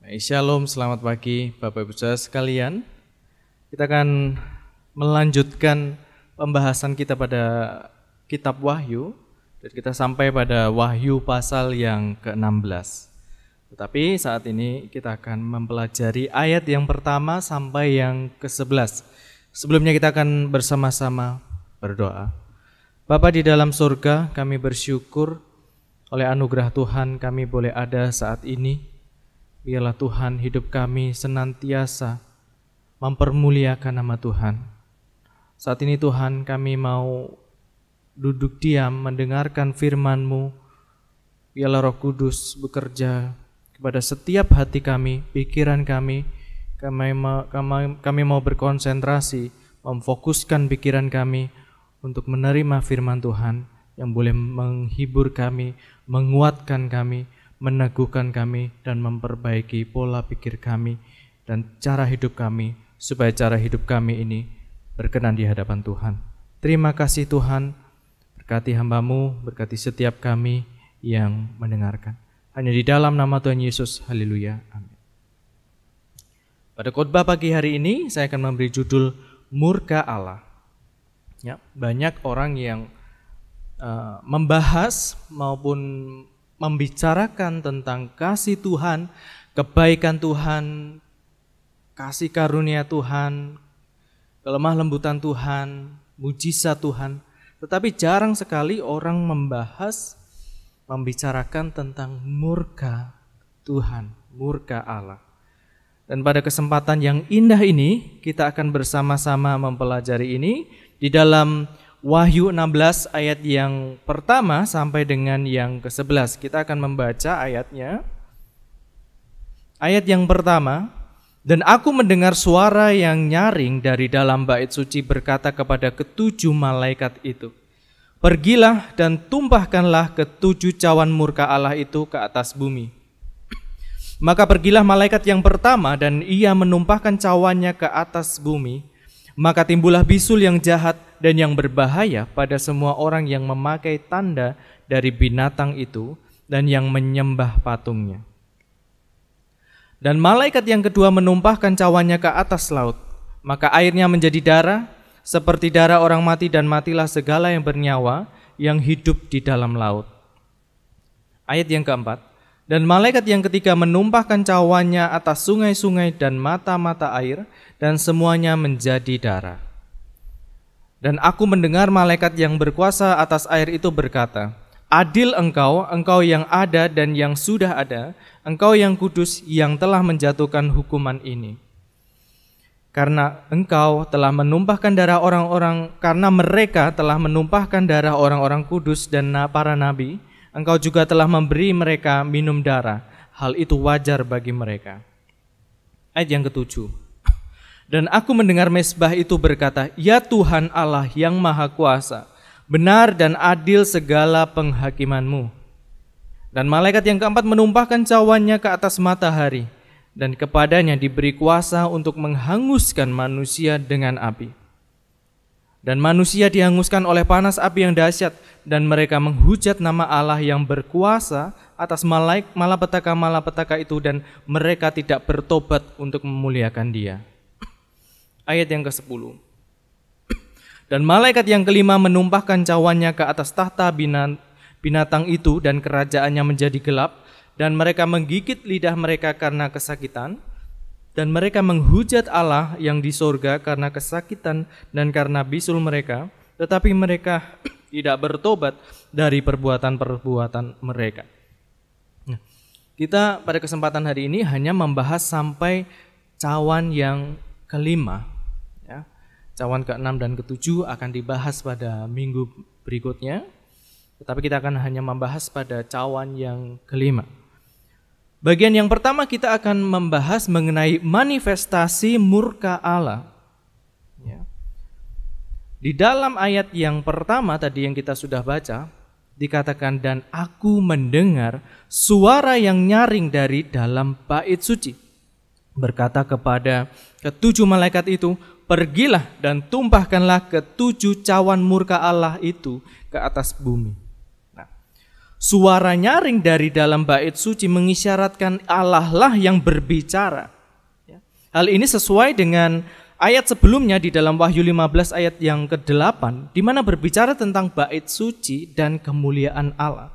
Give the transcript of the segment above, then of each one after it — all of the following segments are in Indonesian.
Shalom, selamat pagi Bapak Ibu Saudara sekalian. Kita akan melanjutkan pembahasan kita pada kitab Wahyu. Dan kita sampai pada Wahyu pasal yang ke-16. Tetapi saat ini kita akan mempelajari ayat yang pertama sampai yang ke-11. Sebelumnya kita akan bersama-sama berdoa. Bapa di dalam surga, kami bersyukur oleh anugerah Tuhan kami boleh ada saat ini. Biarlah Tuhan hidup kami senantiasa mempermuliakan nama Tuhan. Saat ini Tuhan kami mau duduk diam mendengarkan firman-Mu. Biarlah Roh Kudus bekerja kepada setiap hati kami, pikiran kami. Kami mau berkonsentrasi, memfokuskan pikiran kami untuk menerima firman Tuhan yang boleh menghibur kami, menguatkan kami, meneguhkan kami dan memperbaiki pola pikir kami dan cara hidup kami supaya cara hidup kami ini berkenan di hadapan Tuhan. Terima kasih Tuhan, berkati hamba-Mu, berkati setiap kami yang mendengarkan. Hanya di dalam nama Tuhan Yesus, haleluya, amin. Pada khotbah pagi hari ini saya akan memberi judul Murka Allah. Ya, banyak orang yang membahas maupun membicarakan tentang kasih Tuhan, kebaikan Tuhan, kasih karunia Tuhan, kelemah lembutan Tuhan, mujizat Tuhan. Tetapi jarang sekali orang membicarakan tentang murka Tuhan, murka Allah. Dan pada kesempatan yang indah ini, kita akan bersama-sama mempelajari ini di dalam Wahyu 16 ayat yang pertama sampai dengan yang ke-11. Kita akan membaca ayatnya. Ayat yang pertama, dan aku mendengar suara yang nyaring dari dalam bait suci berkata kepada ketujuh malaikat itu, pergilah dan tumpahkanlah ketujuh cawan murka Allah itu ke atas bumi. Maka pergilah malaikat yang pertama dan ia menumpahkan cawannya ke atas bumi. Maka timbullah bisul yang jahat dan yang berbahaya pada semua orang yang memakai tanda dari binatang itu dan yang menyembah patungnya. Dan malaikat yang kedua menumpahkan cawannya ke atas laut. Maka airnya menjadi darah, seperti darah orang mati, dan matilah segala yang bernyawa yang hidup di dalam laut. Ayat yang keempat, dan malaikat yang ketiga menumpahkan cawannya atas sungai-sungai dan mata-mata air, dan semuanya menjadi darah. Dan aku mendengar malaikat yang berkuasa atas air itu berkata, adil engkau yang ada dan yang sudah ada, engkau yang kudus yang telah menjatuhkan hukuman ini. Karena engkau telah menumpahkan darah orang-orang, karena mereka telah menumpahkan darah orang-orang kudus dan para nabi, engkau juga telah memberi mereka minum darah. Hal itu wajar bagi mereka. Ayat yang ketujuh. Dan aku mendengar mezbah itu berkata, ya Tuhan Allah yang maha kuasa, benar dan adil segala penghakiman-Mu. Dan malaikat yang keempat menumpahkan cawannya ke atas matahari, dan kepadanya diberi kuasa untuk menghanguskan manusia dengan api. Dan manusia dihanguskan oleh panas api yang dahsyat, dan mereka menghujat nama Allah yang berkuasa atas malapetaka itu, dan mereka tidak bertobat untuk memuliakan Dia. Ayat yang ke-10. Dan malaikat yang kelima menumpahkan cawannya ke atas tahta binatang itu, dan kerajaannya menjadi gelap, dan mereka menggigit lidah mereka karena kesakitan, dan mereka menghujat Allah yang di sorga karena kesakitan dan karena bisul mereka, tetapi mereka tidak bertobat dari perbuatan-perbuatan mereka. Nah, kita pada kesempatan hari ini hanya membahas sampai cawan yang kelima. Cawan ke-6 dan ke-7 akan dibahas pada minggu berikutnya, tetapi kita akan hanya membahas pada cawan yang kelima. Bagian yang pertama kita akan membahas mengenai manifestasi murka Allah. Di dalam ayat yang pertama tadi yang kita sudah baca, dikatakan, dan aku mendengar suara yang nyaring dari dalam bait suci, berkata kepada ketujuh malaikat itu, pergilah dan tumpahkanlah ketujuh cawan murka Allah itu ke atas bumi. Nah, Suara nyaring dari dalam bait suci mengisyaratkan Allah lah yang berbicara. Hal ini sesuai dengan ayat sebelumnya di dalam Wahyu 15 ayat yang ke-8, di mana berbicara tentang bait suci dan kemuliaan Allah.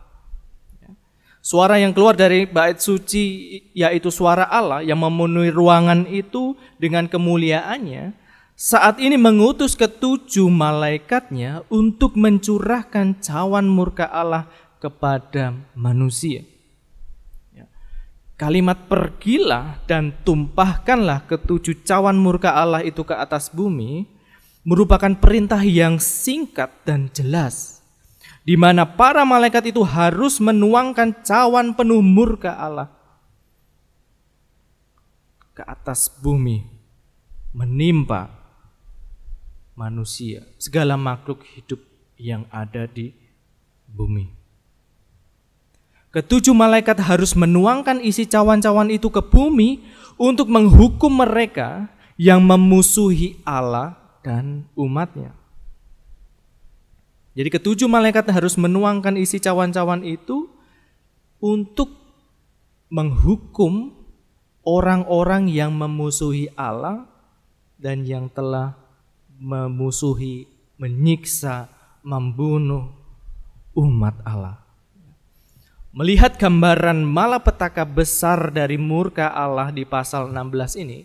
Suara yang keluar dari bait suci, yaitu suara Allah yang memenuhi ruangan itu dengan kemuliaannya, saat ini mengutus ketujuh malaikatnya untuk mencurahkan cawan murka Allah kepada manusia. Kalimat pergilah dan tumpahkanlah ketujuh cawan murka Allah itu ke atas bumi merupakan perintah yang singkat dan jelas, di mana para malaikat itu harus menuangkan cawan penuh murka Allah ke atas bumi, menimpa manusia, segala makhluk hidup yang ada di bumi. Ketujuh malaikat harus menuangkan isi cawan-cawan itu ke bumi untuk menghukum mereka yang memusuhi Allah dan umatnya. Jadi ketujuh malaikat harus menuangkan isi cawan-cawan itu untuk menghukum orang-orang yang memusuhi Allah dan yang telah memusuhi, menyiksa, membunuh umat Allah. Melihat gambaran malapetaka besar dari murka Allah di pasal 16 ini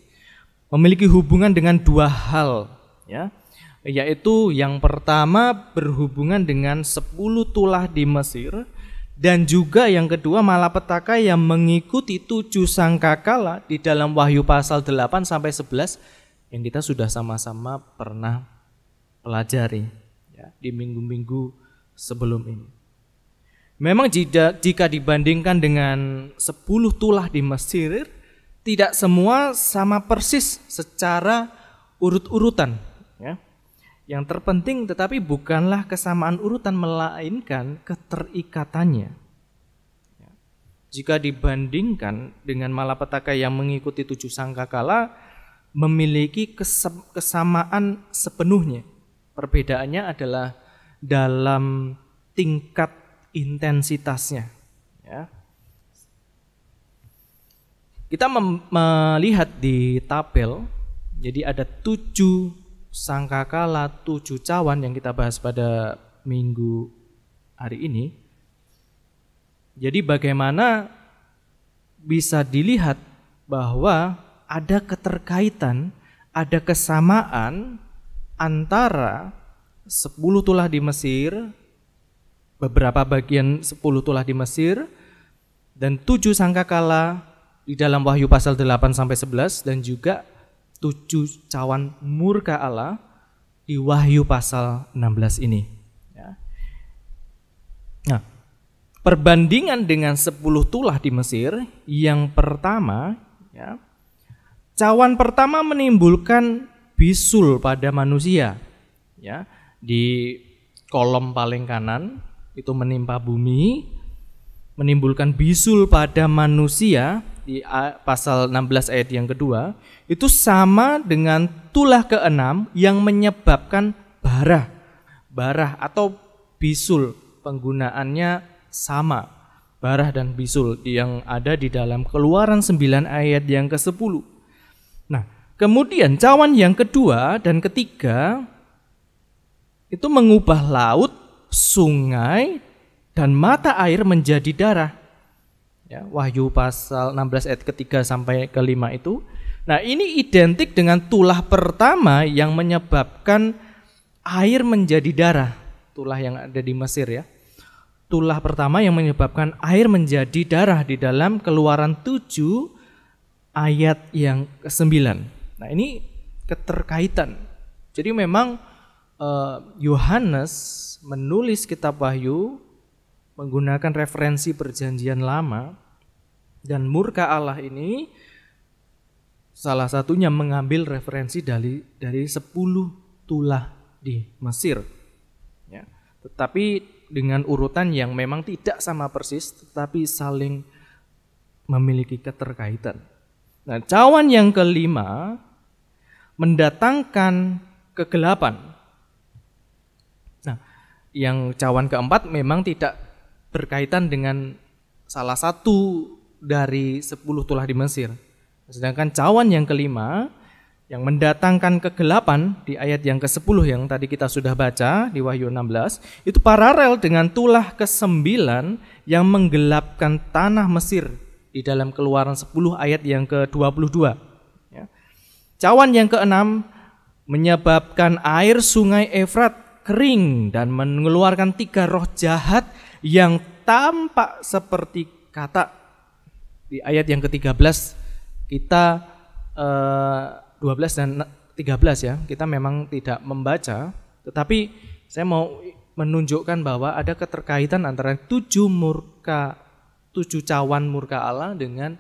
memiliki hubungan dengan dua hal, ya, yaitu yang pertama berhubungan dengan 10 tulah di Mesir, dan juga yang kedua malapetaka yang mengikuti 7 sangkakala di dalam Wahyu pasal 8 sampai 11 yang kita sudah sama-sama pernah pelajari, ya, di minggu-minggu sebelum ini. Memang jika dibandingkan dengan 10 tulah di Mesir, tidak semua sama persis secara urut-urutan, ya. Yang terpenting tetapi bukanlah kesamaan urutan, melainkan keterikatannya. Jika dibandingkan dengan malapetaka yang mengikuti 7 sangkakala, memiliki kesamaan sepenuhnya. Perbedaannya adalah dalam tingkat intensitasnya, ya. Kita melihat di tabel, jadi ada 7 sangkakala, 7 cawan yang kita bahas pada minggu hari ini. Jadi bagaimana bisa dilihat bahwa ada keterkaitan, ada kesamaan antara 10 tulah di Mesir, beberapa bagian 10 tulah di Mesir, dan 7 sangkakala di dalam Wahyu pasal 8 sampai 11, dan juga 7 cawan murka Allah di Wahyu pasal 16 ini, ya. Nah, perbandingan dengan 10 tulah di Mesir, yang pertama, ya, cawan pertama menimbulkan bisul pada manusia, ya. Di kolom paling kanan itu menimpa bumi, menimbulkan bisul pada manusia di pasal 16 ayat yang kedua, itu sama dengan tulah ke-6 yang menyebabkan barah atau bisul, penggunaannya sama, barah dan bisul yang ada di dalam Keluaran 9 ayat yang ke-10. Nah, kemudian cawan yang kedua dan ketiga itu mengubah laut, sungai, dan mata air menjadi darah, ya, Wahyu pasal 16 ayat ke-3 sampai ke-5 itu. Nah, ini identik dengan tulah pertama yang menyebabkan air menjadi darah, tulah yang ada di Mesir, ya. Tulah pertama yang menyebabkan air menjadi darah di dalam Keluaran 7 ayat yang ke-9. Nah, ini keterkaitan. Jadi memang Yohanes menulis kitab Wahyu menggunakan referensi perjanjian lama, dan murka Allah ini salah satunya mengambil referensi dari 10 tulah di Mesir, ya. Tetapi dengan urutan yang memang tidak sama persis, tetapi saling memiliki keterkaitan. Nah, cawan yang kelima mendatangkan kegelapan. Nah, yang cawan keempat memang tidak berkaitan dengan salah satu dari 10 tulah di Mesir. Sedangkan cawan yang kelima yang mendatangkan kegelapan di ayat yang ke-10 yang tadi kita sudah baca di Wahyu 16, itu paralel dengan tulah ke-9 yang menggelapkan tanah Mesir di dalam Keluaran 10 ayat yang ke-22. Ya. Cawan yang ke-6 menyebabkan air sungai Efrat kering dan mengeluarkan 3 roh jahat yang tampak seperti katak. Di ayat yang ke-13 kita 12 dan 13 ya, kita memang tidak membaca, tetapi saya mau menunjukkan bahwa ada keterkaitan antara 7 cawan murka Allah dengan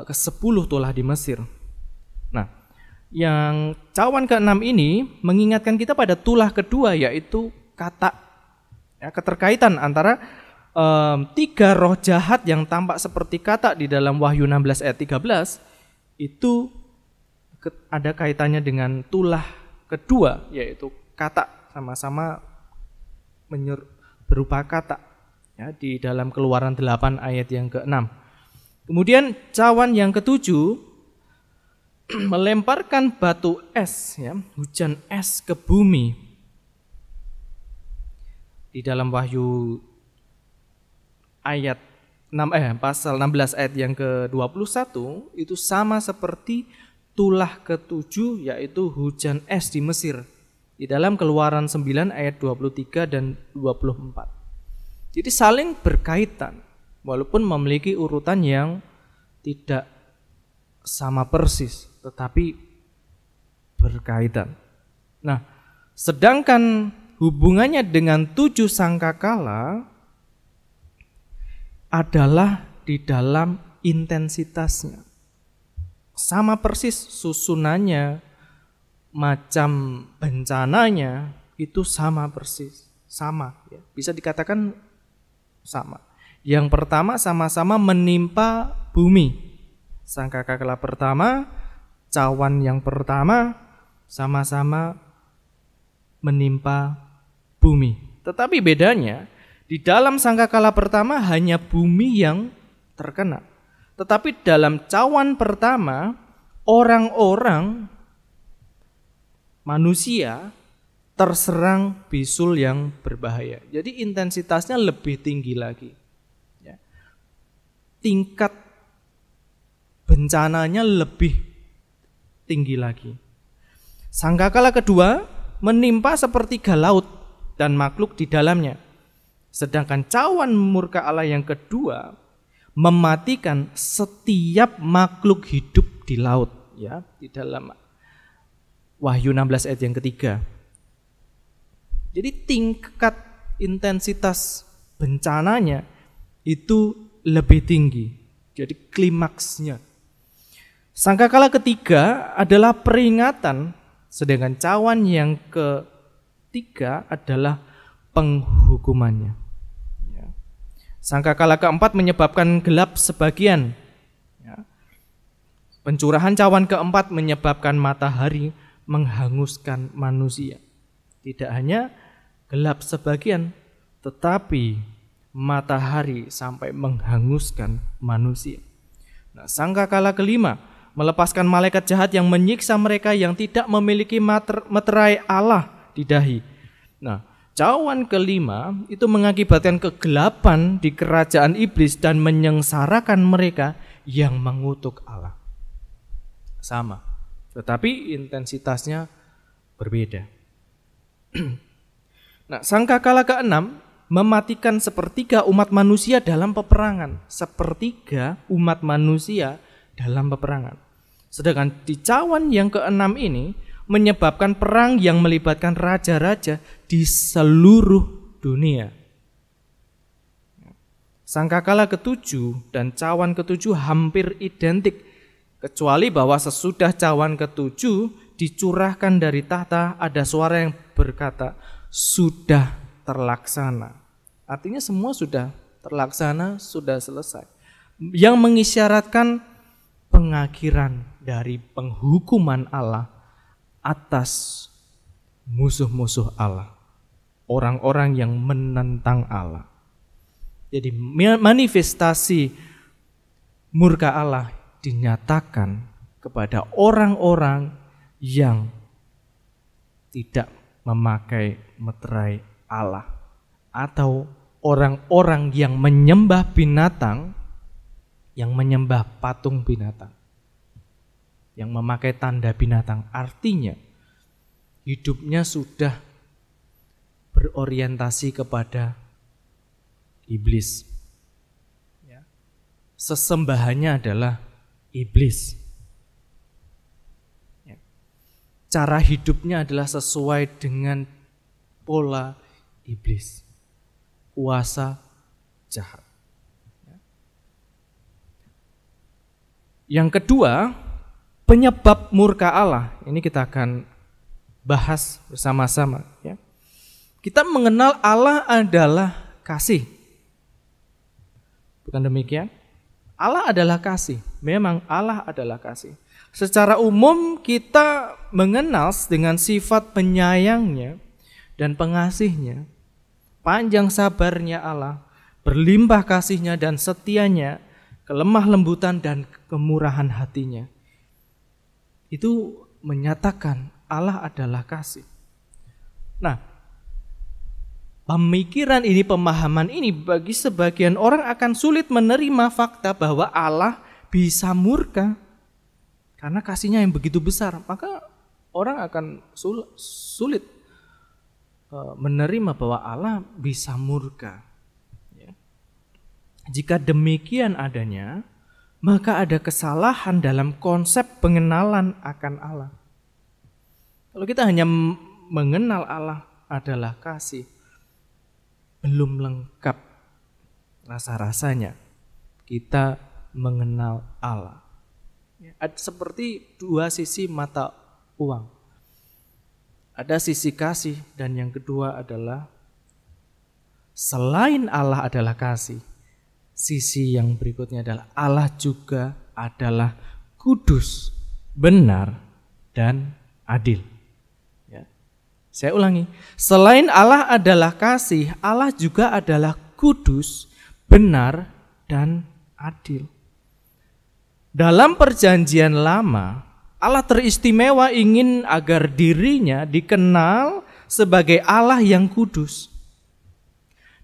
ke-10 tulah di Mesir. Nah, yang cawan ke-6 ini mengingatkan kita pada tulah kedua, yaitu katak. Ya, keterkaitan antara 3 roh jahat yang tampak seperti katak di dalam Wahyu 16 ayat 13 itu ada kaitannya dengan tulah kedua, yaitu katak, sama-sama berupa katak ya, di dalam Keluaran 8 ayat yang ke-6. Kemudian cawan yang ke-7 melemparkan batu es ya, hujan es ke bumi. Di dalam Wahyu ayat 6 pasal 16 ayat yang ke-21 itu sama seperti tulah ke-7, yaitu hujan es di Mesir di dalam Keluaran 9 ayat 23 dan 24. Jadi saling berkaitan walaupun memiliki urutan yang tidak sama persis tetapi berkaitan. Nah, sedangkan hubungannya dengan 7 sangkakala adalah di dalam intensitasnya. Sama persis susunannya, macam bencananya itu sama persis, sama ya. Bisa dikatakan sama. Yang pertama sama-sama menimpa bumi. Sangkakala pertama, cawan yang pertama sama-sama menimpa bumi. Tetapi bedanya di dalam sangkakala pertama hanya bumi yang terkena. Tetapi dalam cawan pertama, orang-orang manusia terserang bisul yang berbahaya. Jadi intensitasnya lebih tinggi lagi. Ya. Tingkat bencananya lebih tinggi lagi. Sangkakala kedua menimpa sepertiga laut dan makhluk di dalamnya. Sedangkan cawan murka Allah yang kedua mematikan setiap makhluk hidup di laut ya, di dalam Wahyu 16 ayat yang ketiga. Jadi tingkat intensitas bencananya itu lebih tinggi. Jadi klimaksnya. Sangkakala ketiga adalah peringatan, sedangkan cawan yang ketiga adalah penghukumannya. Sangkakala keempat menyebabkan gelap sebagian. Ya. Pencurahan cawan keempat menyebabkan matahari menghanguskan manusia. Tidak hanya gelap sebagian, tetapi matahari sampai menghanguskan manusia. Nah, sangkakala kelima melepaskan malaikat jahat yang menyiksa mereka yang tidak memiliki meterai Allah di dahi. Nah, cawan kelima itu mengakibatkan kegelapan di kerajaan iblis dan menyengsarakan mereka yang mengutuk Allah. Sama, tetapi intensitasnya berbeda. Nah, sangkakala keenam mematikan sepertiga umat manusia dalam peperangan. Sepertiga umat manusia dalam peperangan. Sedangkan di cawan yang keenam ini menyebabkan perang yang melibatkan raja-raja di seluruh dunia. Sangkakala ketujuh dan cawan ketujuh hampir identik, kecuali bahwa sesudah cawan ketujuh dicurahkan dari tahta ada suara yang berkata, sudah terlaksana. Artinya semua sudah terlaksana, sudah selesai. Yang mengisyaratkan pengakhiran dari penghukuman Allah atas musuh-musuh Allah, orang-orang yang menentang Allah. Jadi manifestasi murka Allah dinyatakan kepada orang-orang yang tidak memakai meterai Allah, atau orang-orang yang menyembah binatang, yang menyembah patung binatang, yang memakai tanda binatang. Artinya hidupnya sudah berorientasi kepada iblis. Sesembahannya adalah iblis. Cara hidupnya adalah sesuai dengan pola iblis, kuasa jahat. Yang kedua, penyebab murka Allah. Ini kita akan bahas bersama-sama. Kita mengenal Allah adalah kasih. Bukan demikian? Allah adalah kasih. Memang Allah adalah kasih. Secara umum kita mengenal dengan sifat penyayangnya dan pengasihnya, panjang sabarnya Allah, berlimpah kasihnya dan setianya, kelemah lembutan dan kemurahan hatinya. Itu menyatakan Allah adalah kasih. Nah, pemikiran ini, pemahaman ini bagi sebagian orang akan sulit menerima fakta bahwa Allah bisa murka karena kasihnya yang begitu besar. Maka orang akan sulit menerima bahwa Allah bisa murka. Jika demikian adanya, maka ada kesalahan dalam konsep pengenalan akan Allah. Kalau kita hanya mengenal Allah adalah kasih, belum lengkap rasa-rasanya kita mengenal Allah. Seperti dua sisi mata uang. Ada sisi kasih dan yang kedua adalah selain Allah adalah kasih, sisi yang berikutnya adalah Allah juga adalah kudus, benar, dan adil. Saya ulangi, selain Allah adalah kasih, Allah juga adalah kudus, benar, dan adil. Dalam perjanjian lama, Allah teristimewa ingin agar dirinya dikenal sebagai Allah yang kudus.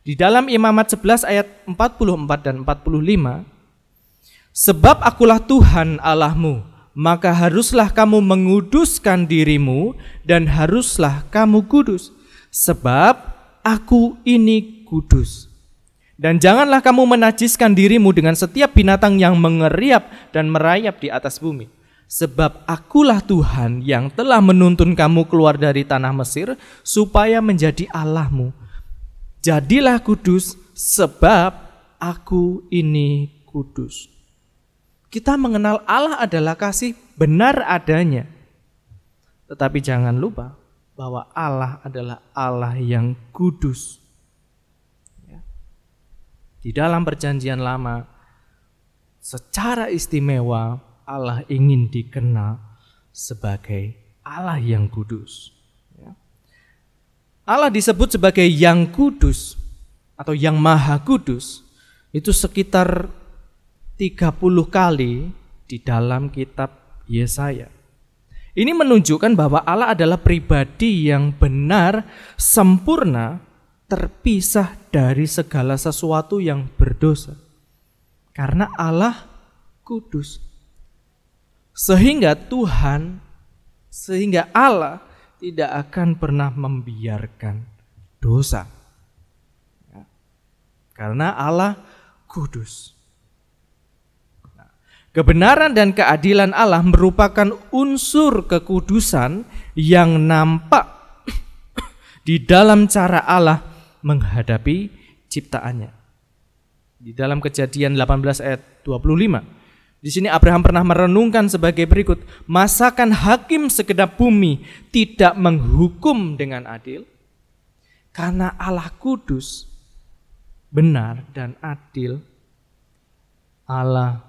Di dalam Imamat 11 ayat 44 dan 45, sebab akulah Tuhan Allahmu, maka haruslah kamu menguduskan dirimu dan haruslah kamu kudus, sebab aku ini kudus. Dan janganlah kamu menajiskan dirimu dengan setiap binatang yang mengeriap dan merayap di atas bumi. Sebab akulah Tuhan yang telah menuntun kamu keluar dari tanah Mesir supaya menjadi Allahmu. Jadilah kudus sebab aku ini kudus. Kita mengenal Allah adalah kasih benar adanya. Tetapi jangan lupa bahwa Allah adalah Allah yang kudus. Di dalam perjanjian lama, secara istimewa Allah ingin dikenal sebagai Allah yang kudus. Allah disebut sebagai yang kudus atau yang maha kudus itu sekitar 30 kali di dalam kitab Yesaya. Ini menunjukkan bahwa Allah adalah pribadi yang benar, sempurna, terpisah dari segala sesuatu yang berdosa. Karena Allah kudus. Sehingga Allah tidak akan pernah membiarkan dosa. Karena Allah kudus. Kebenaran dan keadilan Allah merupakan unsur kekudusan yang nampak di dalam cara Allah menghadapi ciptaannya. Di dalam Kejadian 18 ayat 25. Di sini Abraham pernah merenungkan sebagai berikut, masakan hakim segenap bumi tidak menghukum dengan adil? Karena Allah kudus, benar dan adil, Allah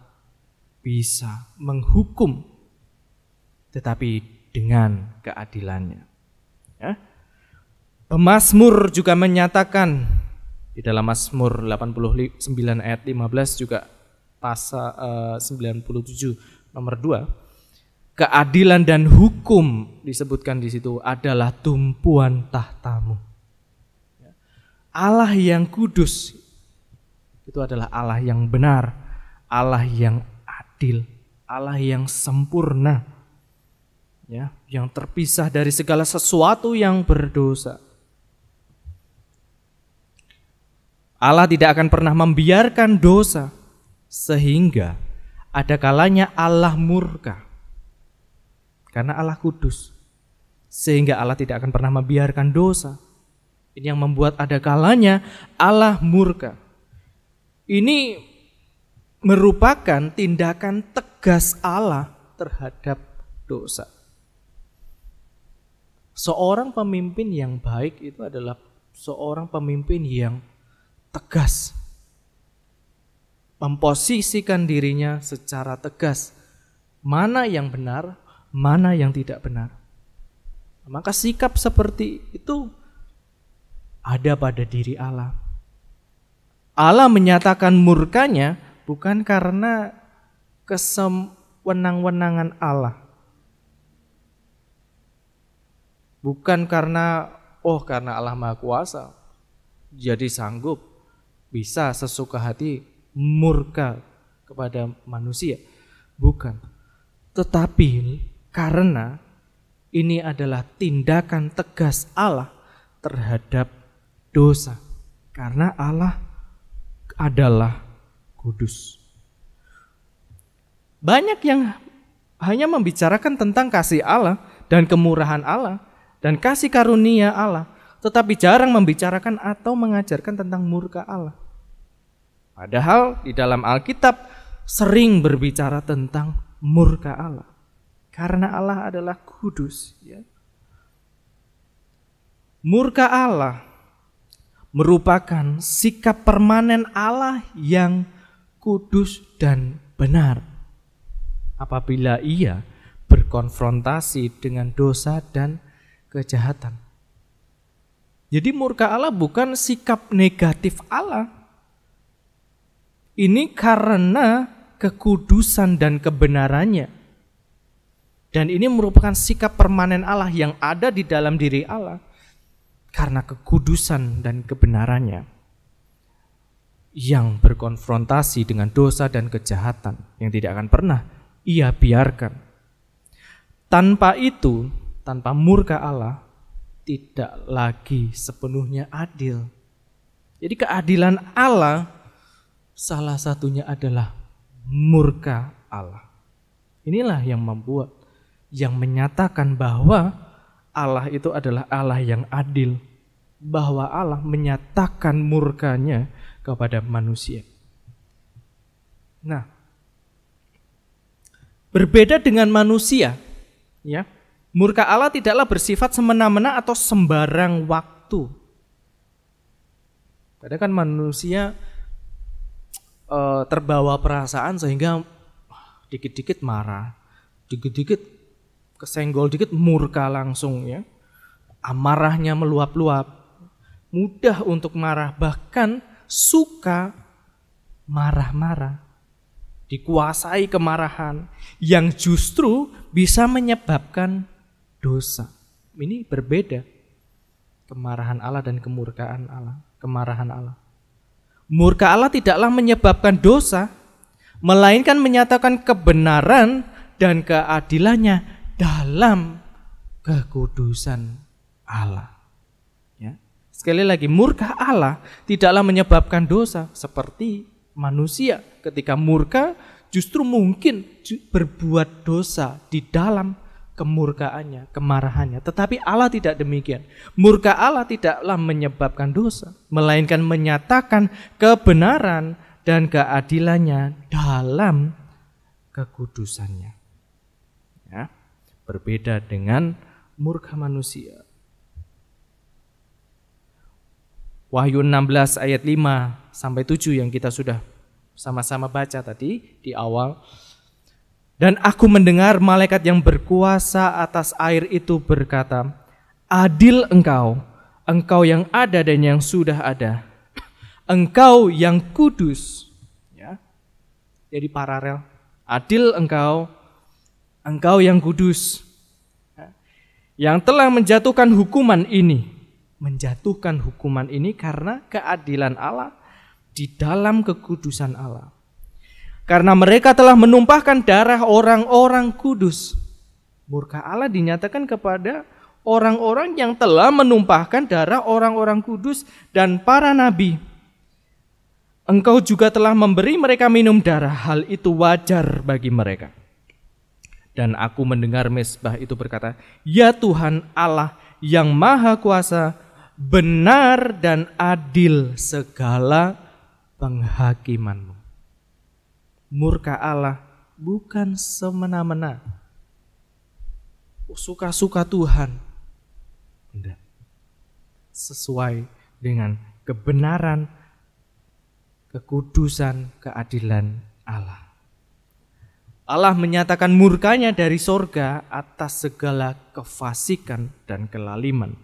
bisa menghukum, tetapi dengan keadilannya. Pemazmur juga menyatakan Di dalam Mazmur 89 ayat 15 juga pasal 97 nomor 2, keadilan dan hukum disebutkan di situ adalah tumpuan tahtamu. Allah yang kudus itu adalah Allah yang benar, Allah yang adil, Allah yang sempurna, ya, yang terpisah dari segala sesuatu yang berdosa. Allah tidak akan pernah membiarkan dosa, sehingga ada kalanya Allah murka. Karena Allah kudus, sehingga Allah tidak akan pernah membiarkan dosa. Ini yang membuat ada kalanya Allah murka. Ini merupakan tindakan tegas Allah terhadap dosa. Seorang pemimpin yang baik itu adalah seorang pemimpin yang tegas, memposisikan dirinya secara tegas, mana yang benar, mana yang tidak benar. Maka sikap seperti itu ada pada diri Allah. Allah menyatakan murkanya bukan karena kesewenang-wenangan Allah, bukan karena karena Allah Maha Kuasa jadi sanggup bisa sesuka hati murka kepada manusia, bukan. Tetapi karena ini adalah tindakan tegas Allah terhadap dosa, karena Allah adalah kudus. Banyak yang hanya membicarakan tentang kasih Allah dan kemurahan Allah dan kasih karunia Allah, tetapi jarang membicarakan atau mengajarkan tentang murka Allah. Padahal di dalam Alkitab sering berbicara tentang murka Allah, karena Allah adalah kudus. Ya. Murka Allah merupakan sikap permanen Allah yang kudus dan benar apabila Ia berkonfrontasi dengan dosa dan kejahatan. Jadi murka Allah bukan sikap negatif Allah. Ini karena kekudusan dan kebenarannya. Dan ini merupakan sikap permanen Allah yang ada di dalam diri Allah karena kekudusan dan kebenarannya yang berkonfrontasi dengan dosa dan kejahatan yang tidak akan pernah Ia biarkan. Tanpa itu, tanpa murka Allah, tidak lagi sepenuhnya adil. Jadi keadilan Allah salah satunya adalah murka Allah. Inilah yang membuat, yang menyatakan bahwa Allah itu adalah Allah yang adil, bahwa Allah menyatakan murkanya kepada manusia. Nah, berbeda dengan manusia, ya, murka Allah tidaklah bersifat semena-mena atau sembarang waktu. Kadang kan manusia terbawa perasaan sehingga dikit-dikit marah, dikit-dikit kesenggol, dikit murka langsung, ya. Amarahnya meluap-luap, mudah untuk marah, bahkan suka marah-marah, dikuasai kemarahan yang justru bisa menyebabkan dosa. Ini berbeda, kemarahan Allah dan kemurkaan Allah, kemarahan Allah. Murka Allah tidaklah menyebabkan dosa, melainkan menyatakan kebenaran dan keadilannya dalam kekudusan Allah. Ya. Sekali lagi, murka Allah tidaklah menyebabkan dosa seperti manusia. Ketika murka justru mungkin berbuat dosa di dalam kemurkaannya, kemarahannya. Tetapi Allah tidak demikian. Murka Allah tidaklah menyebabkan dosa, melainkan menyatakan kebenaran dan keadilannya dalam kekudusannya. Ya, berbeda dengan murka manusia. Wahyu 16 ayat 5 sampai 7 yang kita sudah sama-sama baca tadi di awal. Dan aku mendengar malaikat yang berkuasa atas air itu berkata, adil engkau, engkau yang ada dan yang sudah ada, Engkau yang kudus, ya. Jadi paralel. Adil engkau yang kudus, ya, yang telah menjatuhkan hukuman ini. Menjatuhkan hukuman ini karena keadilan Allah di dalam kekudusan Allah. Karena mereka telah menumpahkan darah orang-orang kudus. Murka Allah dinyatakan kepada orang-orang yang telah menumpahkan darah orang-orang kudus dan para nabi. Engkau juga telah memberi mereka minum darah, hal itu wajar bagi mereka. Dan aku mendengar mezbah itu berkata, ya Tuhan Allah yang maha kuasa, benar dan adil segala penghakiman-Mu. Murka Allah bukan semena-mena, suka-suka Tuhan. Tidak. Sesuai dengan kebenaran, kekudusan, keadilan Allah. Allah menyatakan murkanya dari sorga atas segala kefasikan dan kelaliman.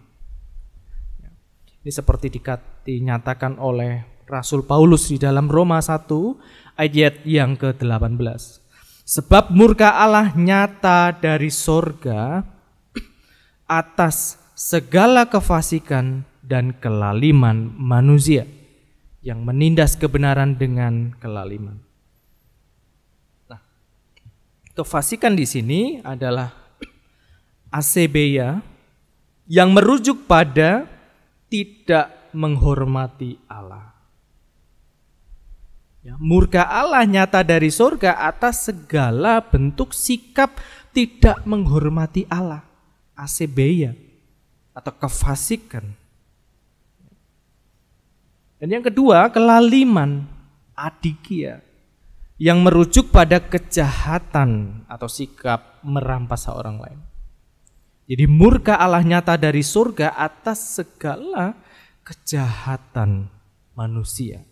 Ini seperti dinyatakan oleh Rasul Paulus di dalam Roma 1 ayat yang ke-18. Sebab murka Allah nyata dari sorga atas segala kefasikan dan kelaliman manusia yang menindas kebenaran dengan kelaliman. Nah, kefasikan di sini adalah asebeia yang merujuk pada tidak menghormati Allah. Ya, murka Allah nyata dari surga atas segala bentuk sikap tidak menghormati Allah, asebeia atau kefasikan. Dan yang kedua, kelaliman, adikia, yang merujuk pada kejahatan atau sikap merampas hak orang lain. Jadi murka Allah nyata dari surga atas segala kejahatan manusia.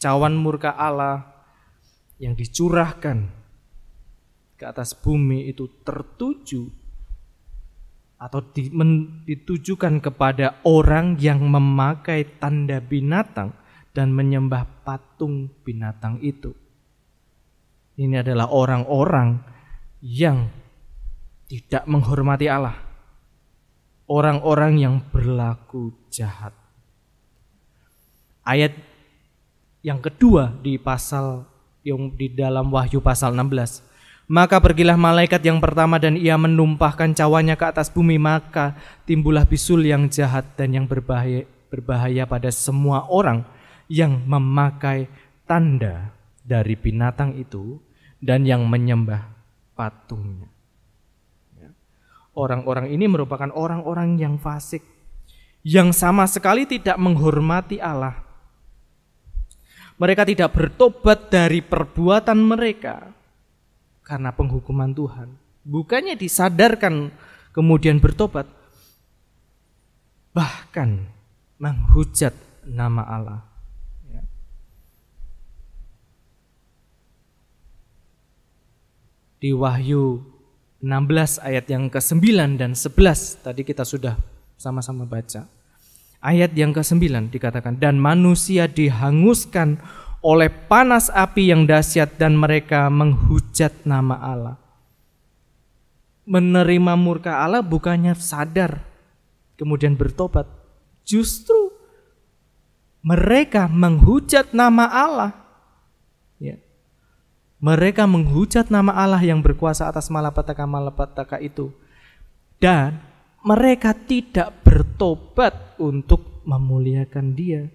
Cawan murka Allah yang dicurahkan ke atas bumi itu tertuju atau ditujukan kepada orang yang memakai tanda binatang dan menyembah patung binatang itu. Ini adalah orang-orang yang tidak menghormati Allah, orang-orang yang berlaku jahat. Ayat yang kedua di pasal yang di dalam Wahyu pasal 16. Maka pergilah malaikat yang pertama dan ia menumpahkan cawannya ke atas bumi, maka timbullah bisul yang jahat dan yang berbahaya pada semua orang yang memakai tanda dari binatang itu dan yang menyembah patungnya. Orang-orang ini merupakan orang-orang yang fasik, yang sama sekali tidak menghormati Allah. Mereka tidak bertobat dari perbuatan mereka karena penghukuman Tuhan. Bukannya disadarkan kemudian bertobat, bahkan menghujat nama Allah. Di Wahyu 16 ayat yang ke-9 dan 11 tadi kita sudah sama-sama baca. Ayat yang ke-9 dikatakan, dan manusia dihanguskan oleh panas api yang dahsyat dan mereka menghujat nama Allah. Menerima murka Allah bukannya sadar kemudian bertobat, justru mereka menghujat nama Allah. Ya. Mereka menghujat nama Allah yang berkuasa atas malapetaka itu. Dan mereka tidak bertobat untuk memuliakan Dia.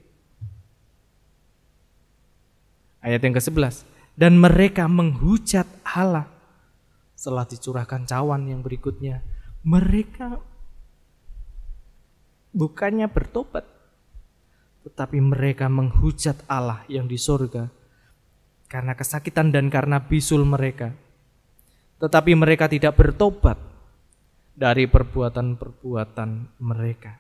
Ayat yang ke-11. Dan mereka menghujat Allah. Setelah dicurahkan cawan yang berikutnya, mereka bukannya bertobat, tetapi mereka menghujat Allah yang di surga karena kesakitan dan karena bisul mereka. Tetapi mereka tidak bertobat dari perbuatan-perbuatan mereka.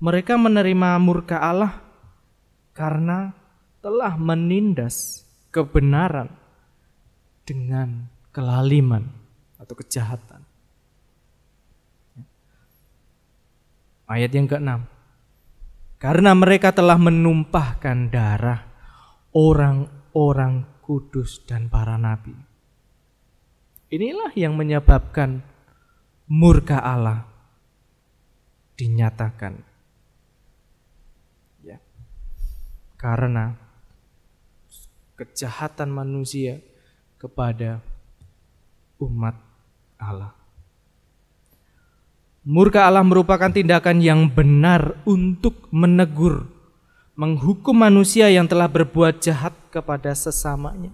Mereka menerima murka Allah karena telah menindas kebenaran dengan kelaliman atau kejahatan. Ayat yang ke-6. karena mereka telah menumpahkan darah orang-orang kudus dan para nabi. Inilah yang menyebabkan murka Allah dinyatakan. Ya. Karena kejahatan manusia kepada umat Allah. Murka Allah merupakan tindakan yang benar untuk menegur, menghukum manusia yang telah berbuat jahat kepada sesamanya.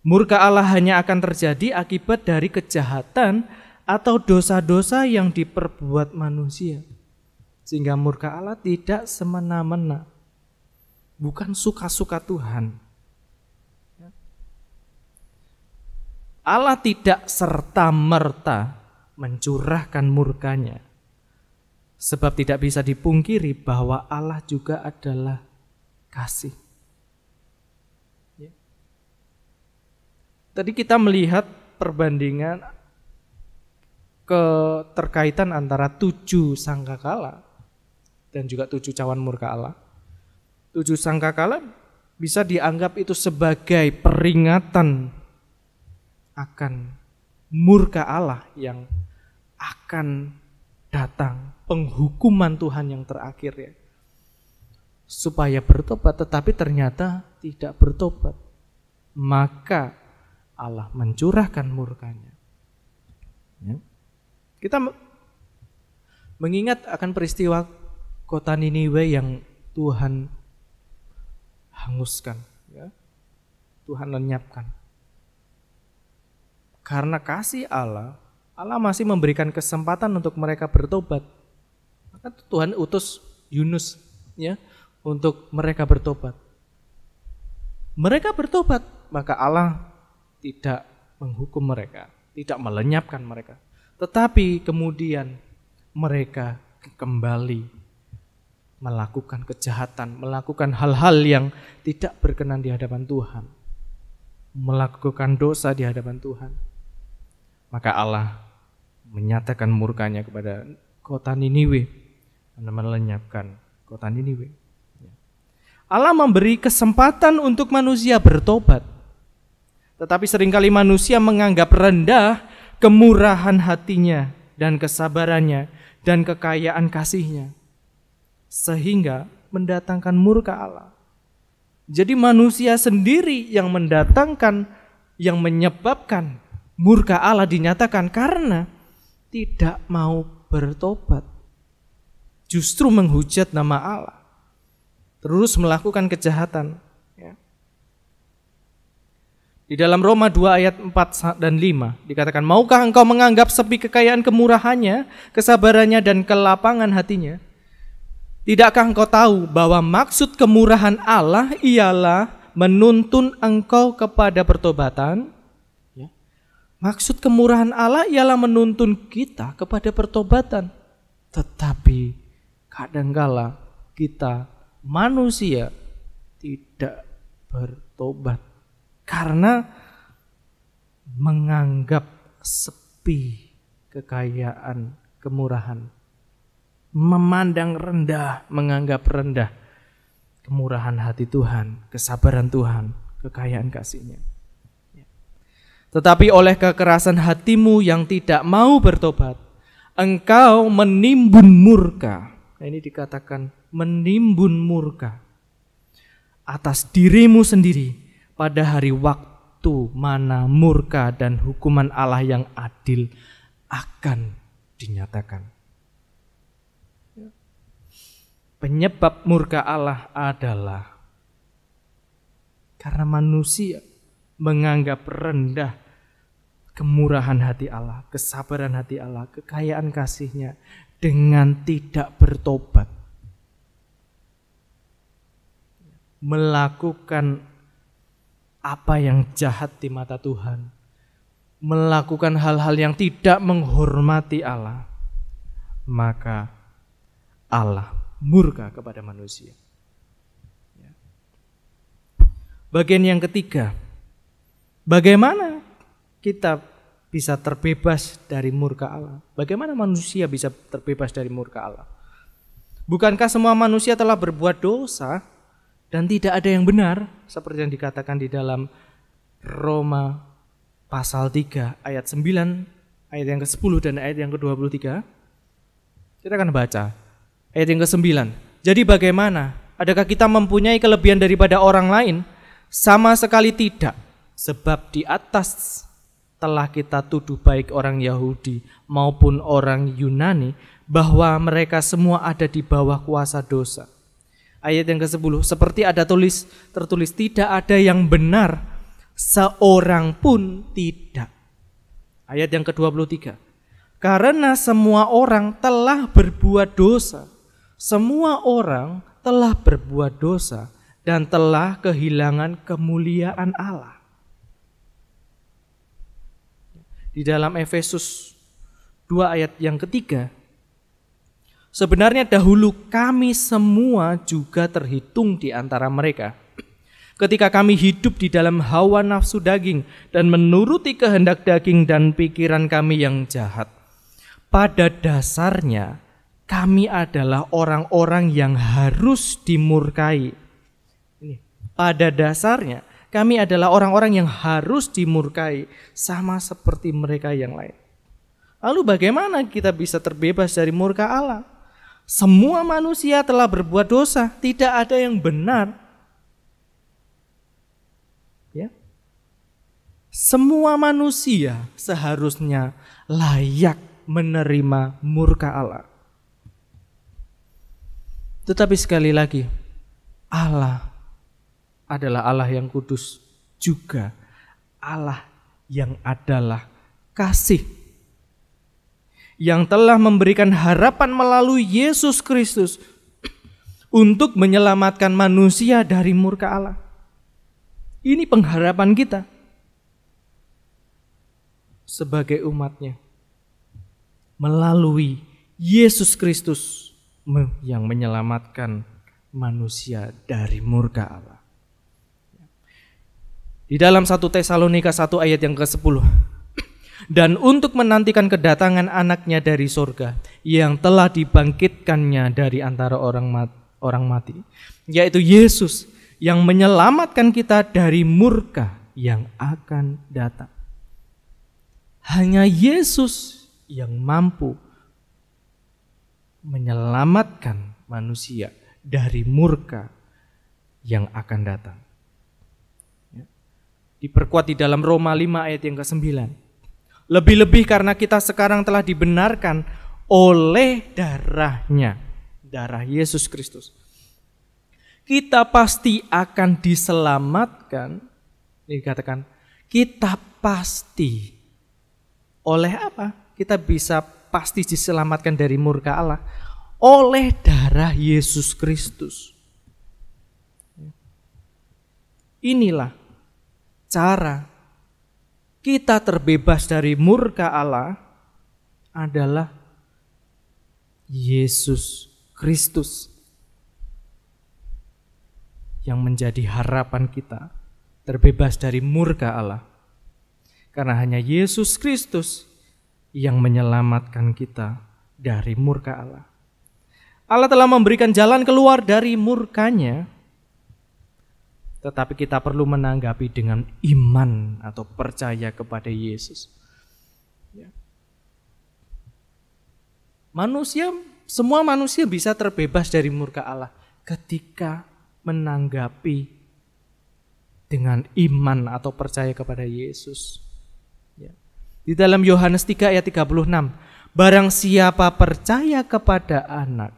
Murka Allah hanya akan terjadi akibat dari kejahatan atau dosa-dosa yang diperbuat manusia. Sehingga murka Allah tidak semena-mena, bukan suka-suka Tuhan. Allah tidak serta-merta mencurahkan murkanya, sebab tidak bisa dipungkiri bahwa Allah juga adalah kasih. Tadi kita melihat perbandingan keterkaitan antara 7 sangkakala dan juga 7 cawan murka Allah. 7 sangkakala bisa dianggap itu sebagai peringatan akan murka Allah yang akan datang, penghukuman Tuhan yang terakhir ya. Supaya bertobat tetapi ternyata tidak bertobat, maka Allah mencurahkan murkanya. Ya. Kita mengingat akan peristiwa kota Niniwe yang Tuhan hanguskan, ya. Tuhan lenyapkan. Karena kasih Allah, Allah masih memberikan kesempatan untuk mereka bertobat. Maka Tuhan utus Yunus ya untuk mereka bertobat. Mereka bertobat, maka Allah tidak menghukum mereka, tidak melenyapkan mereka. Tetapi kemudian mereka kembali melakukan kejahatan, melakukan hal-hal yang tidak berkenan di hadapan Tuhan, melakukan dosa di hadapan Tuhan. Maka Allah menyatakan murkanya kepada kota Niniwe dan melenyapkan kota Niniwe. Allah memberi kesempatan untuk manusia bertobat. Tetapi seringkali manusia menganggap rendah kemurahan hatinya dan kesabarannya dan kekayaan kasihnya, sehingga mendatangkan murka Allah. Jadi manusia sendiri yang mendatangkan, yang menyebabkan murka Allah dinyatakan karena tidak mau bertobat, justru menghujat nama Allah, terus melakukan kejahatan. Ya. Di dalam Roma 2 ayat 4 dan 5 dikatakan, maukah engkau menganggap sepi kekayaan kemurahannya, kesabarannya dan kelapangan hatinya? Tidakkah engkau tahu bahwa maksud kemurahan Allah ialah menuntun engkau kepada pertobatan? Maksud kemurahan Allah ialah menuntun kita kepada pertobatan. Tetapi kadangkala kita manusia tidak bertobat karena menganggap sepi kekayaan kemurahan, memandang rendah, menganggap rendah kemurahan hati Tuhan, kesabaran Tuhan, kekayaan kasih-Nya. Tetapi oleh kekerasan hatimu yang tidak mau bertobat, engkau menimbun murka. Nah, ini dikatakan menimbun murka atas dirimu sendiri pada hari waktu mana murka dan hukuman Allah yang adil akan dinyatakan. Penyebab murka Allah adalah karena manusia menganggap rendah kemurahan hati Allah, kesabaran hati Allah, kekayaan kasih-Nya dengan tidak bertobat. Melakukan apa yang jahat di mata Tuhan, melakukan hal-hal yang tidak menghormati Allah, maka Allah murka kepada manusia. Bagian yang ketiga, bagaimana kita bisa terbebas dari murka Allah? Bagaimana manusia bisa terbebas dari murka Allah? Bukankah semua manusia telah berbuat dosa dan tidak ada yang benar, seperti yang dikatakan di dalam Roma pasal 3 ayat 9, ayat yang ke-10 dan ayat yang ke-23. Kita akan baca ayat yang ke-9. Jadi bagaimana? Adakah kita mempunyai kelebihan daripada orang lain? Sama sekali tidak. Sebab di atas telah kita tuduh baik orang Yahudi maupun orang Yunani bahwa mereka semua ada di bawah kuasa dosa. Ayat yang ke-10, seperti ada tertulis, tidak ada yang benar, seorang pun tidak. Ayat yang ke-23, karena semua orang telah berbuat dosa. Semua orang telah berbuat dosa dan telah kehilangan kemuliaan Allah. Di dalam Efesus 2 ayat yang ketiga, sebenarnya dahulu kami semua juga terhitung di antara mereka. Ketika kami hidup di dalam hawa nafsu daging dan menuruti kehendak daging dan pikiran kami yang jahat. Pada dasarnya kami adalah orang-orang yang harus dimurkai. Pada dasarnya kami adalah orang-orang yang harus dimurkai, sama seperti mereka yang lain. Lalu bagaimana kita bisa terbebas dari murka Allah? Semua manusia telah berbuat dosa, tidak ada yang benar. Ya. Semua manusia seharusnya layak menerima murka Allah. Tetapi sekali lagi, Allah adalah Allah yang kudus, juga Allah yang adalah kasih, yang telah memberikan harapan melalui Yesus Kristus untuk menyelamatkan manusia dari murka Allah. Ini pengharapan kita sebagai umatnya, melalui Yesus Kristus yang menyelamatkan manusia dari murka Allah. Di dalam 1 Tesalonika 1 ayat yang ke-10, dan untuk menantikan kedatangan anaknya dari surga yang telah dibangkitkannya dari antara orang mati, yaitu Yesus yang menyelamatkan kita dari murka yang akan datang. Hanya Yesus yang mampu menyelamatkan manusia dari murka yang akan datang. Diperkuat di dalam Roma 5 ayat yang ke-9. Lebih-lebih karena kita sekarang telah dibenarkan oleh darahnya, darah Yesus Kristus. Kita pasti akan diselamatkan. Ini dikatakan, kita pasti. Oleh apa? Kita bisa pasti diselamatkan dari murka Allah. Oleh darah Yesus Kristus. Inilah cara kita terbebas dari murka Allah adalah Yesus Kristus yang menjadi harapan kita terbebas dari murka Allah. Karena hanya Yesus Kristus yang menyelamatkan kita dari murka Allah. Allah telah memberikan jalan keluar dari murkanya. Tetapi kita perlu menanggapi dengan iman atau percaya kepada Yesus. Semua manusia bisa terbebas dari murka Allah ketika menanggapi dengan iman atau percaya kepada Yesus. Di dalam Yohanes 3 ayat 36, barang siapa percaya kepada anak,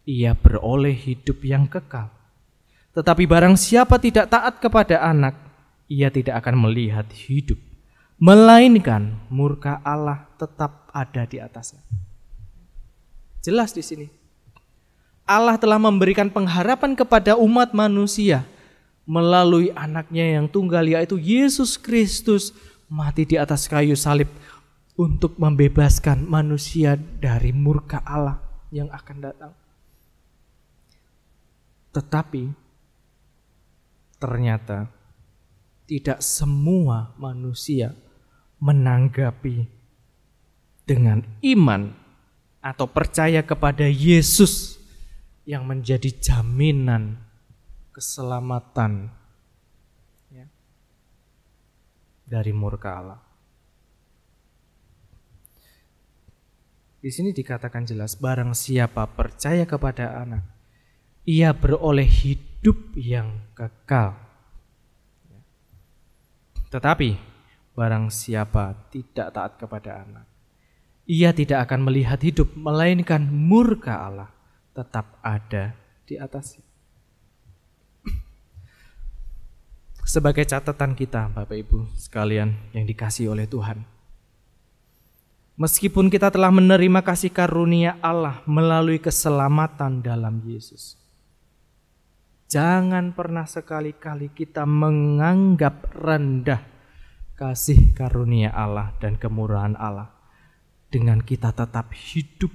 ia beroleh hidup yang kekal. Tetapi barang siapa tidak taat kepada anak, ia tidak akan melihat hidup, melainkan murka Allah tetap ada di atasnya. Jelas di sini. Allah telah memberikan pengharapan kepada umat manusia melalui anaknya yang tunggal, yaitu Yesus Kristus, mati di atas kayu salib untuk membebaskan manusia dari murka Allah yang akan datang. Tetapi ternyata tidak semua manusia menanggapi dengan iman atau percaya kepada Yesus yang menjadi jaminan keselamatan dari murka Allah. Di sini dikatakan jelas, barang siapa percaya kepada Anak, ia beroleh hidup yang kekal. Tetapi barang siapa tidak taat kepada Anak, ia tidak akan melihat hidup, melainkan murka Allah tetap ada di atasnya. Sebagai catatan kita, Bapak Ibu sekalian yang dikasihi oleh Tuhan, meskipun kita telah menerima kasih karunia Allah melalui keselamatan dalam Yesus, jangan pernah sekali-kali kita menganggap rendah kasih karunia Allah dan kemurahan Allah dengan kita tetap hidup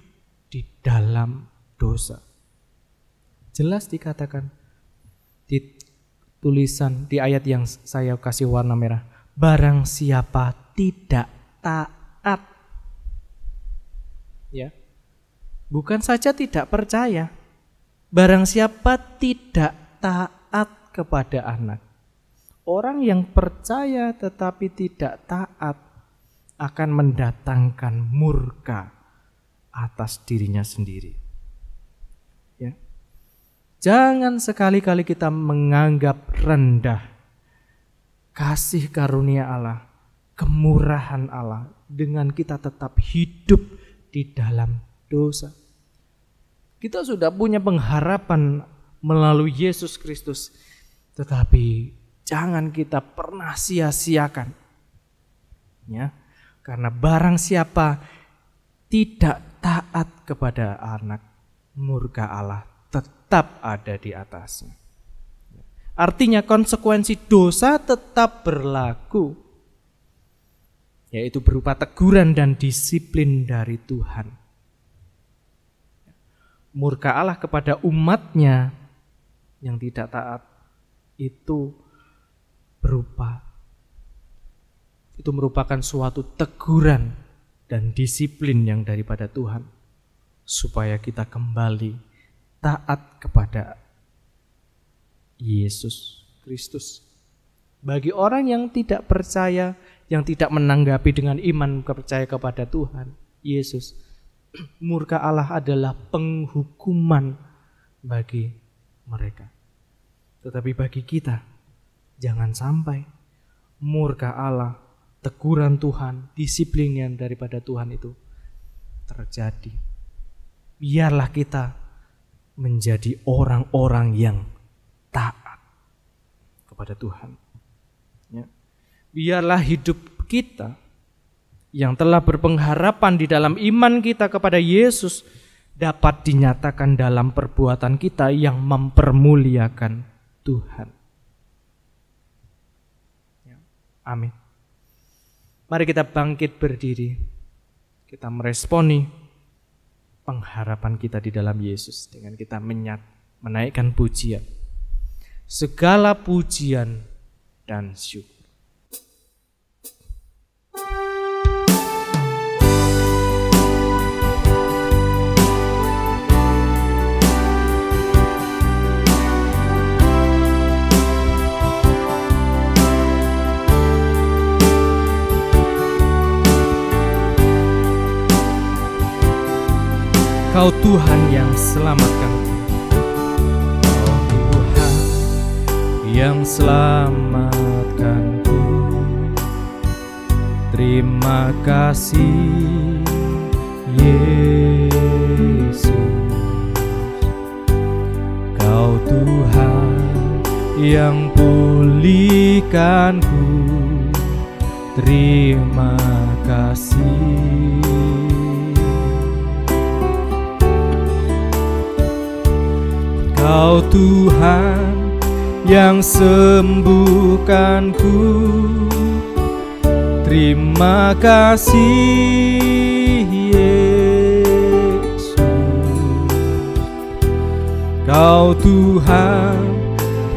di dalam dosa. Jelas dikatakan di tulisan di ayat yang saya kasih warna merah, barang siapa tidak taat. Ya. Bukan saja tidak percaya, barang siapa tidak taat kepada Anak. Orang yang percaya tetapi tidak taat akan mendatangkan murka atas dirinya sendiri. Ya. Jangan sekali-kali kita menganggap rendah kasih karunia Allah, kemurahan Allah dengan kita tetap hidup di dalam dosa. Kita sudah punya pengharapan melalui Yesus Kristus, tetapi jangan kita pernah sia-siakan. Ya, karena barang siapa tidak taat kepada Anak, murka Allah tetap ada di atasnya. Artinya konsekuensi dosa tetap berlaku, yaitu berupa teguran dan disiplin dari Tuhan. Murka Allah kepada umatnya yang tidak taat itu merupakan suatu teguran dan disiplin yang daripada Tuhan, supaya kita kembali taat kepada Yesus Kristus. Bagi orang yang tidak percaya, yang tidak menanggapi dengan iman percaya kepada Tuhan Yesus, murka Allah adalah penghukuman bagi mereka. Tetapi bagi kita, jangan sampai murka Allah, teguran Tuhan, disiplin yang daripada Tuhan itu terjadi. Biarlah kita menjadi orang-orang yang taat kepada Tuhan. Ya. Biarlah hidup kita yang telah berpengharapan di dalam iman kita kepada Yesus dapat dinyatakan dalam perbuatan kita yang mempermuliakan Tuhan. Ya. Amin. Mari kita bangkit berdiri. Kita meresponi pengharapan kita di dalam Yesus dengan kita menaikkan pujian. Segala pujian dan syukur. Kau Tuhan yang selamatkan, Kau Tuhan yang selamatkanku. Terima kasih Yesus. Kau Tuhan yang pulihkanku. Terima kasih. Kau Tuhan yang sembuhkanku. Terima kasih Yesus. Kau Tuhan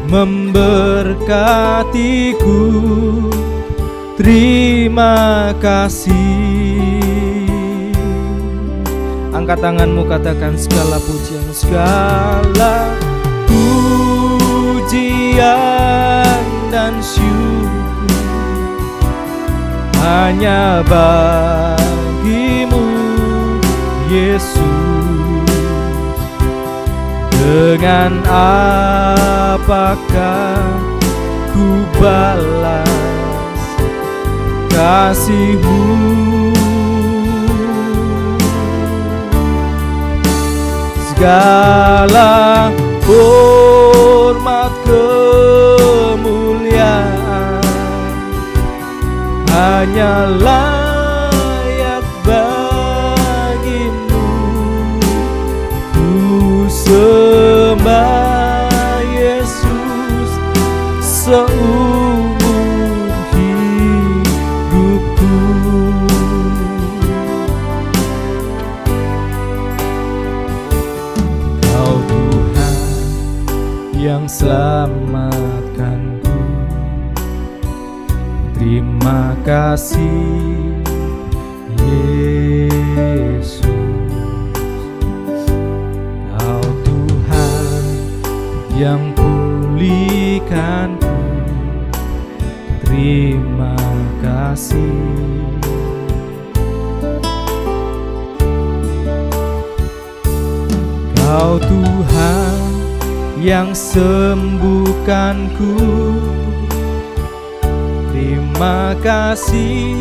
memberkatiku. Terima kasih. Angkat angkat tanganmu, katakan segala pujian, segala pujian dan syukur hanya bagimu Yesus. Dengan apakah ku balas kasih-Mu? Segala hormat kemuliaan hanya layak bagimu. Ku sembah Yesus seumur hidupku. Kau Tuhan yang selamatkanku, terima kasih Yesus. Kau Tuhan yang pulihkanku, terima kasih. Kau Tuhan yang sembuhkanku, terima kasih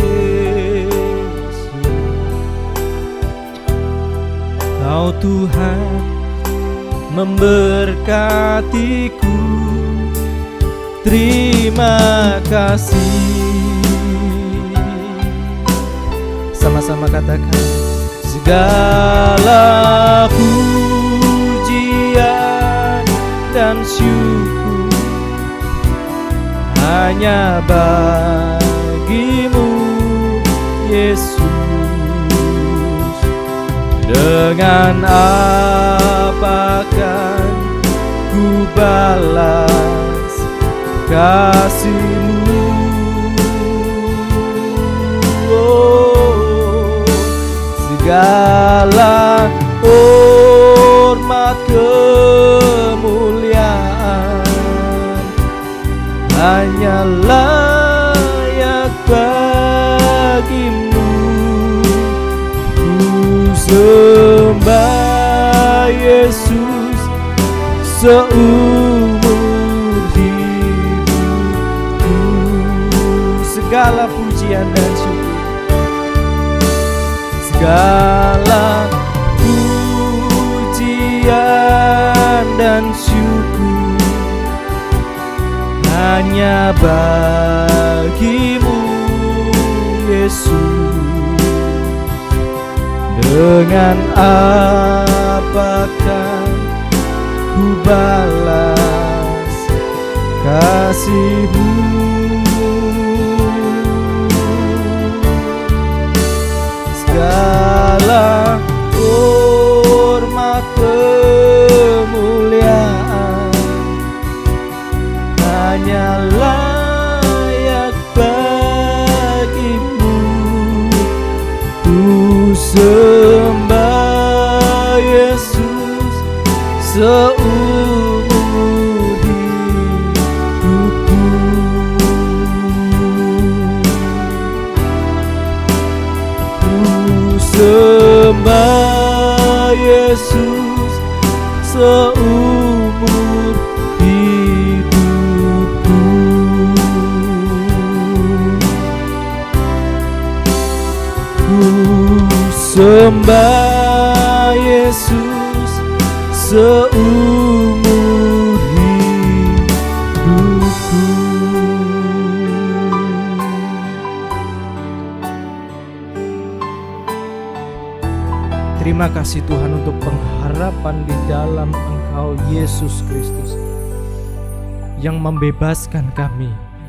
Yesus. Kau Tuhan memberkatiku, terima kasih. Sama-sama katakan, segala pujian dan syukur hanya bagimu Yesus. Dengan apakah ku balas kasih-Mu? Oh, segala hormat kemuliaan hanya layak bagimu. Ku sembah Yesus seumur hidupku. Segala pujian dan syukur, segala pujian dan syukur hanya bagimu Yesus. Dengan apakah ku balas kasih-Mu? Segala hormat kemuliaan hanya layak bagimu. Ku sembah Yesus seumur hidupku. Ku sembah Yesus seumur hidupku. Ku sembah Yesus seumur hidupku. Terima kasih Tuhan untuk pengharapan di dalam Engkau Yesus Kristus yang membebaskan kami,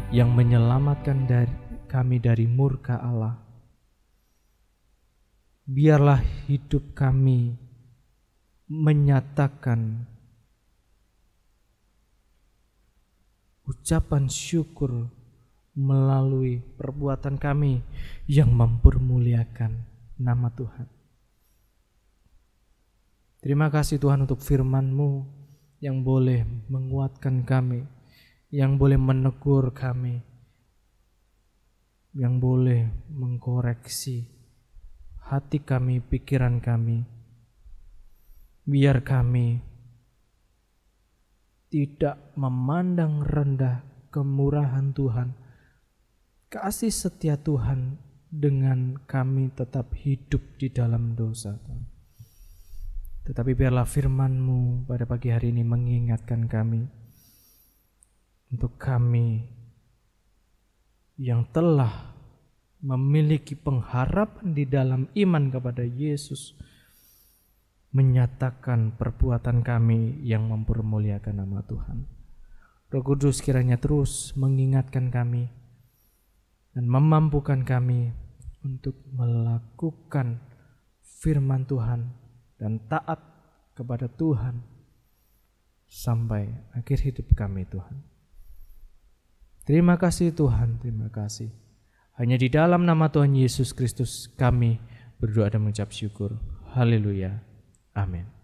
yang menyelamatkan kami dari murka Allah. Biarlah hidup kami menyatakan ucapan syukur melalui perbuatan kami yang mempermuliakan nama Tuhan. Terima kasih Tuhan untuk firman-Mu yang boleh menguatkan kami, yang boleh menegur kami, yang boleh mengkoreksi hati kami, pikiran kami. Biar kami tidak memandang rendah kemurahan Tuhan, kasih setia Tuhan dengan kami tetap hidup di dalam dosa. Tetapi biarlah firman-Mu pada pagi hari ini mengingatkan kami, untuk kami yang telah memiliki pengharapan di dalam iman kepada Yesus, menyatakan perbuatan kami yang mempermuliakan nama Tuhan. Roh Kudus kiranya terus mengingatkan kami dan memampukan kami untuk melakukan firman Tuhan dan taat kepada Tuhan sampai akhir hidup kami Tuhan. Terima kasih Tuhan, terima kasih. Hanya di dalam nama Tuhan Yesus Kristus kami berdoa dan mengucap syukur. Haleluya. Amin.